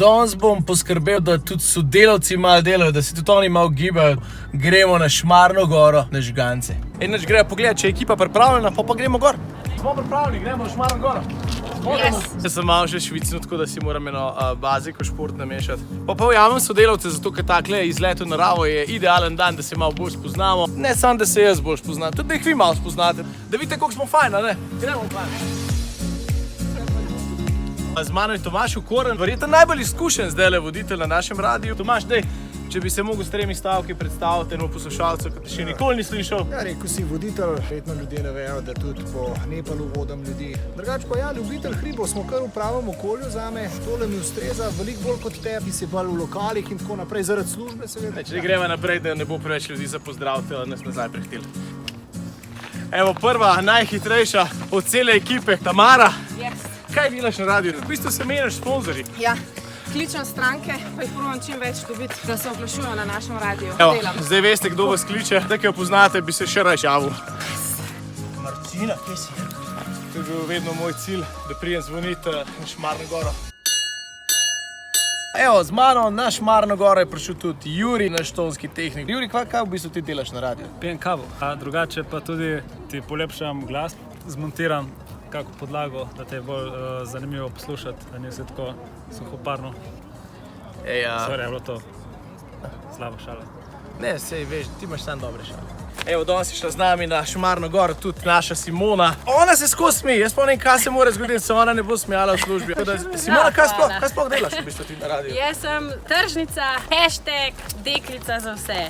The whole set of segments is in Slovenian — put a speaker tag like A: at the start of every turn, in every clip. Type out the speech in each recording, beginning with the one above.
A: Danes bom poskrbel, da tudi sodelavci malo delajo, da se tudi oni malo gibajo. Gremo na Šmarno goro, na žgance. Enač grejo pogledat, če je ekipa pripravljena, pa gremo gor. Smo pripravljeni, gremo na Šmarno goro. Jaz sem malo že švicnil, tako da si moram eno baziko šport namešati. Pa ujamem sodelavce, zato ker takle izlet v naravo je idealen dan, da se malo bolj spoznamo. Ne samo, da se jaz bolj spoznam, tudi da jih vi malo spoznate. Da vidite, koliko smo fajn, a ne? Gremo fajn. Z mano je Tomaž Okorn, verjetno najbolj izkušen zdajle voditelj na našem radiju. Tomaž, dej, če bi se mogel s 3 stavki predstaviti enemu poslušalcu, ki te še nikoli ni slišal.
B: Ja, rekel si voditelj, verjetno ljudje ne vejo, da tudi po Nepalu vodam ljudi. Drugače pa ja, ljubitelj hribov, smo kar v pravem okolju zame. Tole mi ustreza veliko bolj kot tebi, si bolj v lokalih in tako naprej, zaradi službe seveda.
A: Če gremo naprej, da ne bo preveč ljudi za pozdraviti, da nas nazaj prihiteli. Evo prva, najhitrejša od cele ekipe, Tamara. Kaj delaš na radiju? V bistvu se menjaš sponzorji.
C: Ja, kličem stranke, pa jih provam čim več dobiti, da se oglašujejo na našem radiju.
A: Evo, zdaj veste, kdo vas kliče. Da, ki jo poznate, bi se še raje javil. Marcina, kje si? To je bil vedno moj cilj, da prijem zvoniti na Šmarno goro. Evo, z mano na Šmarno goro je prišel tudi Jurij, naš tonski tehnik. Jurij, kaj v bistvu ti delaš na radiju?
D: Pijem kavo, a drugače pa tudi ti polepšam glas, zmontiram kako podlago, da te je bolj zanimivo poslušati, da ni vse tako suhoparno. Sorry, je bilo to slaba šala.
A: Ne, sej veš, ti imaš samo dobre šale. Evo, danes je šla z nami na Šmarno goro tudi naša Simona. Ona se skozi smeji, jaz pa ne vem, kaj se mora zgoditi, se ona ne bo smejala v službi. Simona, kaj sploh delaš v bistvu ti na radiju?
E: Jaz sem tržnica, #deklica za vse.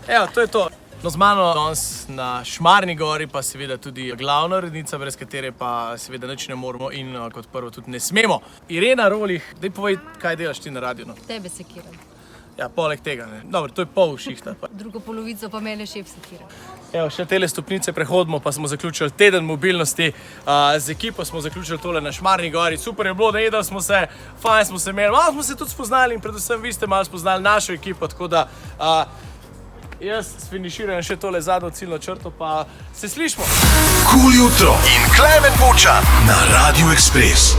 A: Evo, to je to. No, z mano danes na Šmarni gori pa seveda tudi glavna urednica, brez katere pa seveda nič ne moramo in kot prvo tudi ne smemo. Irena Rolih, daj povej, kaj delaš ti na radiju, no?
F: Tebe sekiram.
A: Ja, poleg tega, ne. Dobro, to je pol šihta.
F: Drugo polovico pa mene šef sekira.
A: Evo, še tele stopnice prehodimo, pa smo zaključili teden mobilnosti. Z ekipo smo zaključili tole na Šmarni gori. Super je bilo, najedali smo se, fajn smo se imeli, malo smo se tudi spoznali in predvsem vi ste malo spoznali našo ekipo, tako da jaz sfiniširam še tole zadnjo ciljno črto, pa se slišimo.
G: Kul jutro in Klemen Vučan na Radiu Ekspres.